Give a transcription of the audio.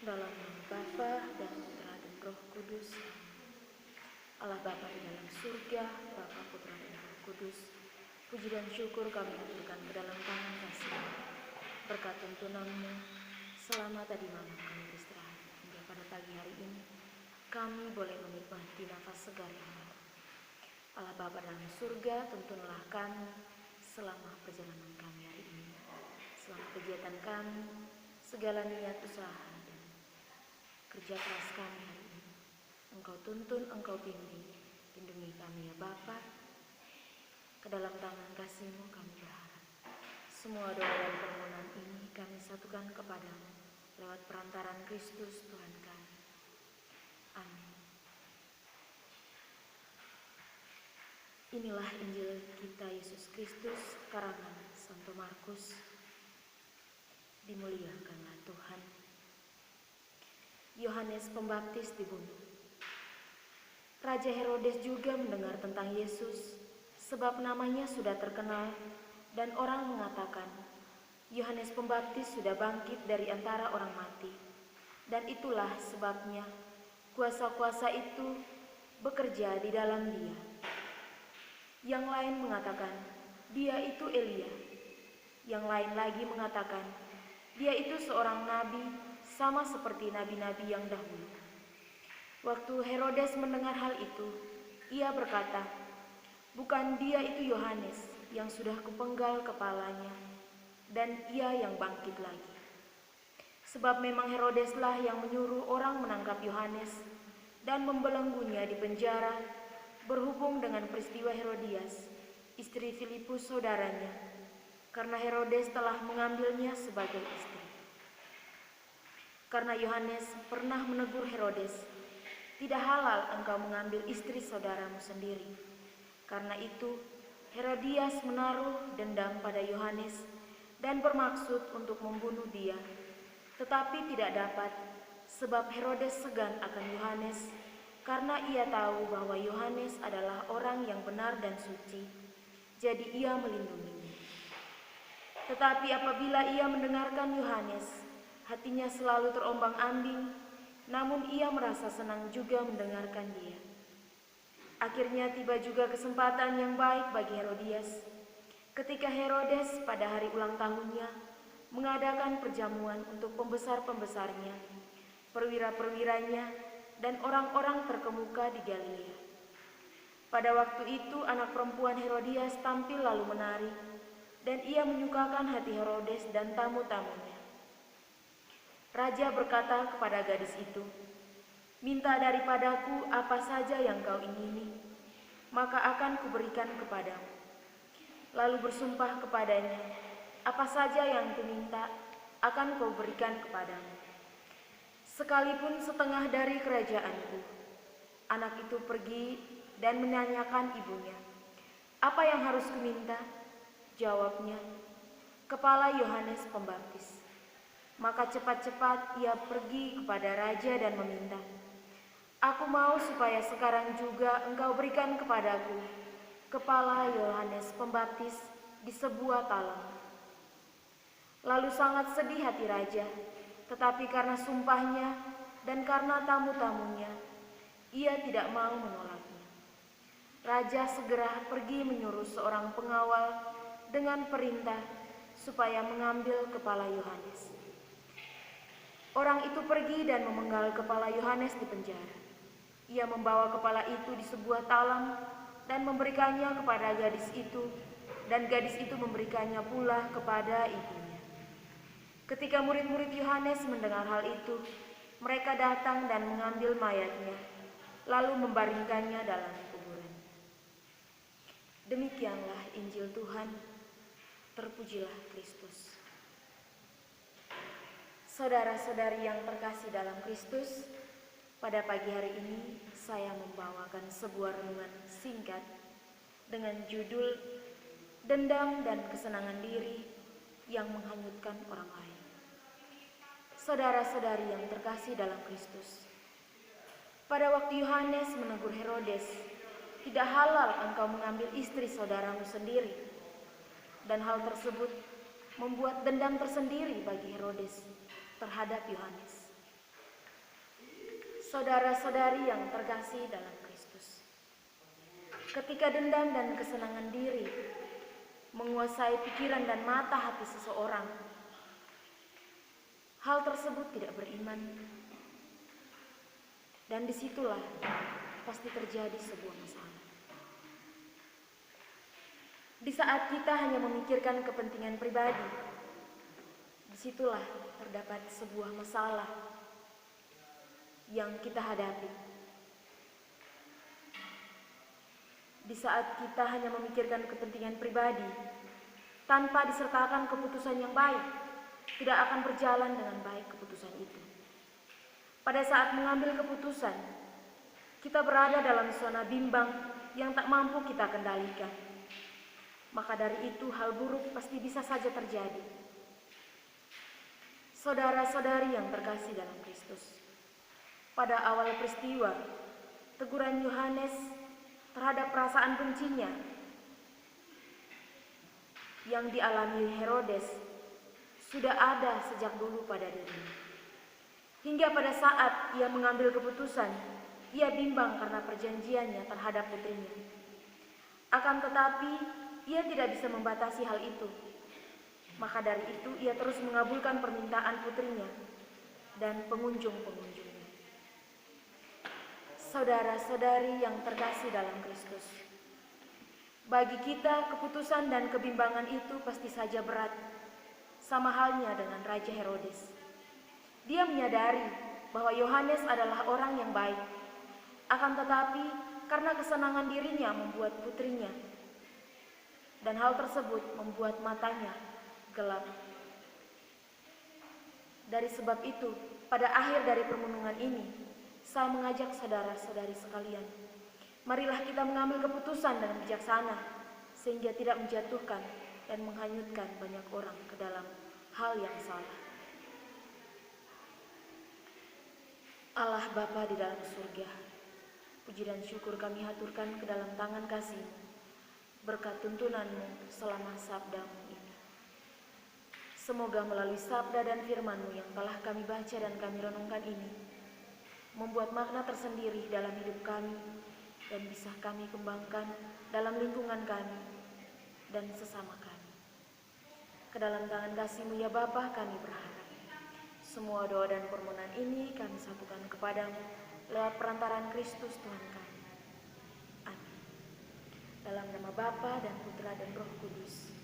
Dalam nama Bapa dan Putra dan Roh Kudus. Allah Bapa di dalam surga, Bapa, Putra dan Roh Kudus, puji dan syukur kami aturkan ke dalam tangan kasih. Berkat tuntunanmu, selama tadi malam kami beristirahat hingga pada pagi hari ini, kami boleh menikmati nafas segar yang baru. Allah Bapa dalam surga, tuntunlah kami selama perjalanan kami hari ini, selama kegiatan kami, segala niat usaha dan kerja keras kami hari ini. Engkau tuntun, Engkau bimbing, lindungi kami ya Bapa. Ke dalam tangan kasih-Mu kami berharap. Semua doa dan permohonan ini kami satukan kepadamu lewat perantaran Kristus Tuhan kami. Amin. Inilah Injil kita Yesus Kristus karangan Santo Markus. Dimuliakanlah Tuhan. Yohanes Pembaptis dibunuh. Raja Herodes juga mendengar tentang Yesus, sebab namanya sudah terkenal, dan orang mengatakan, Yohanes Pembaptis sudah bangkit dari antara orang mati. Dan itulah sebabnya kuasa-kuasa itu bekerja di dalam dia. Yang lain mengatakan, dia itu Elia. Yang lain lagi mengatakan, dia itu seorang nabi, sama seperti nabi-nabi yang dahulu. Waktu Herodes mendengar hal itu, ia berkata, bukan dia itu Yohanes yang sudah kupenggal kepalanya, dan ia yang bangkit lagi. Sebab memang Herodeslah yang menyuruh orang menangkap Yohanes dan membelenggunya di penjara berhubung dengan peristiwa Herodias, istri Filipus saudaranya, karena Herodes telah mengambilnya sebagai istri. Karena Yohanes pernah menegur Herodes, tidak halal engkau mengambil istri saudaramu sendiri. Karena itu, Herodias menaruh dendam pada Yohanes dan bermaksud untuk membunuh dia. Tetapi tidak dapat, sebab Herodes segan akan Yohanes, karena ia tahu bahwa Yohanes adalah orang yang benar dan suci, jadi ia melindunginya. Tetapi apabila ia mendengarkan Yohanes, hatinya selalu terombang-ambing, namun ia merasa senang juga mendengarkan dia. Akhirnya tiba juga kesempatan yang baik bagi Herodias, ketika Herodes pada hari ulang tahunnya mengadakan perjamuan untuk pembesar-pembesarnya, perwira-perwiranya, dan orang-orang terkemuka di Galilea. Pada waktu itu anak perempuan Herodias tampil lalu menari, dan ia menyukakan hati Herodes dan tamu-tamunya. Raja berkata kepada gadis itu, minta daripadaku apa saja yang kau ingini, maka akan kuberikan kepadamu. Lalu bersumpah kepadanya, apa saja yang kuminta akan kau berikan kepadamu. Sekalipun setengah dari kerajaanku. Anak itu pergi dan menanyakan ibunya, apa yang harus kuminta? Jawabnya, kepala Yohanes Pembaptis. Maka cepat-cepat ia pergi kepada raja dan meminta, aku mau supaya sekarang juga engkau berikan kepadaku kepala Yohanes Pembaptis di sebuah talam. Lalu sangat sedih hati raja, tetapi karena sumpahnya dan karena tamu-tamunya, ia tidak mau menolaknya. Raja segera pergi menyuruh seorang pengawal dengan perintah supaya mengambil kepala Yohanes. Orang itu pergi dan memenggal kepala Yohanes di penjara. Ia membawa kepala itu di sebuah talam dan memberikannya kepada gadis itu, dan gadis itu memberikannya pula kepada ibunya. Ketika murid-murid Yohanes mendengar hal itu, mereka datang dan mengambil mayatnya, lalu membaringkannya dalam kuburan. Demikianlah Injil Tuhan, terpujilah Kristus. Saudara-saudari yang terkasih dalam Kristus, pada pagi hari ini saya membawakan sebuah renungan singkat dengan judul Dendam dan Kesenangan Diri yang Menghanyutkan Orang Lain. Saudara-saudari yang terkasih dalam Kristus, pada waktu Yohanes menegur Herodes, tidak halal engkau mengambil istri saudaramu sendiri, dan hal tersebut membuat dendam tersendiri bagi Herodes terhadap Yohanes. Saudara-saudari yang terkasih dalam Kristus, ketika dendam dan kesenangan diri menguasai pikiran dan mata hati seseorang, hal tersebut tidak beriman, dan disitulah pasti terjadi sebuah masalah. Di saat kita hanya memikirkan kepentingan pribadi, disitulah terdapat sebuah masalah yang kita hadapi. Di saat kita hanya memikirkan kepentingan pribadi, tanpa disertakan keputusan yang baik, tidak akan berjalan dengan baik keputusan itu. Pada saat mengambil keputusan, kita berada dalam zona bimbang yang tak mampu kita kendalikan. Maka dari itu hal buruk pasti bisa saja terjadi. Saudara-saudari yang terkasih dalam Kristus, pada awal peristiwa, teguran Yohanes terhadap perasaan bencinya yang dialami Herodes sudah ada sejak dulu pada dirinya. Hingga pada saat ia mengambil keputusan, ia bimbang karena perjanjiannya terhadap putrinya. Akan tetapi, ia tidak bisa membatasi hal itu. Maka dari itu, ia terus mengabulkan permintaan putrinya dan pengunjung-pengunjungnya. Saudara-saudari yang terkasih dalam Kristus, bagi kita keputusan dan kebimbangan itu pasti saja berat, sama halnya dengan Raja Herodes. Dia menyadari bahwa Yohanes adalah orang yang baik, akan tetapi karena kesenangan dirinya membuat putrinya, dan hal tersebut membuat matanya gelap. Dari sebab itu, pada akhir dari permenungan ini, saya mengajak saudara-saudari sekalian, marilah kita mengambil keputusan dengan bijaksana, sehingga tidak menjatuhkan dan menghanyutkan banyak orang ke dalam hal yang salah. Allah Bapa di dalam surga, puji dan syukur kami haturkan ke dalam tangan kasih berkat tuntunan-Mu selama sabda-Mu ini. Semoga melalui sabda dan firman-Mu yang telah kami baca dan kami renungkan ini, membuat makna tersendiri dalam hidup kami dan bisa kami kembangkan dalam lingkungan kami dan sesama kami. Ke dalam tangan kasih-Mu ya Bapa kami berharap. Semua doa dan permohonan ini kami satukan kepadamu lewat perantaraan Kristus Tuhan kami. Amin. Dalam nama Bapa dan Putra dan Roh Kudus.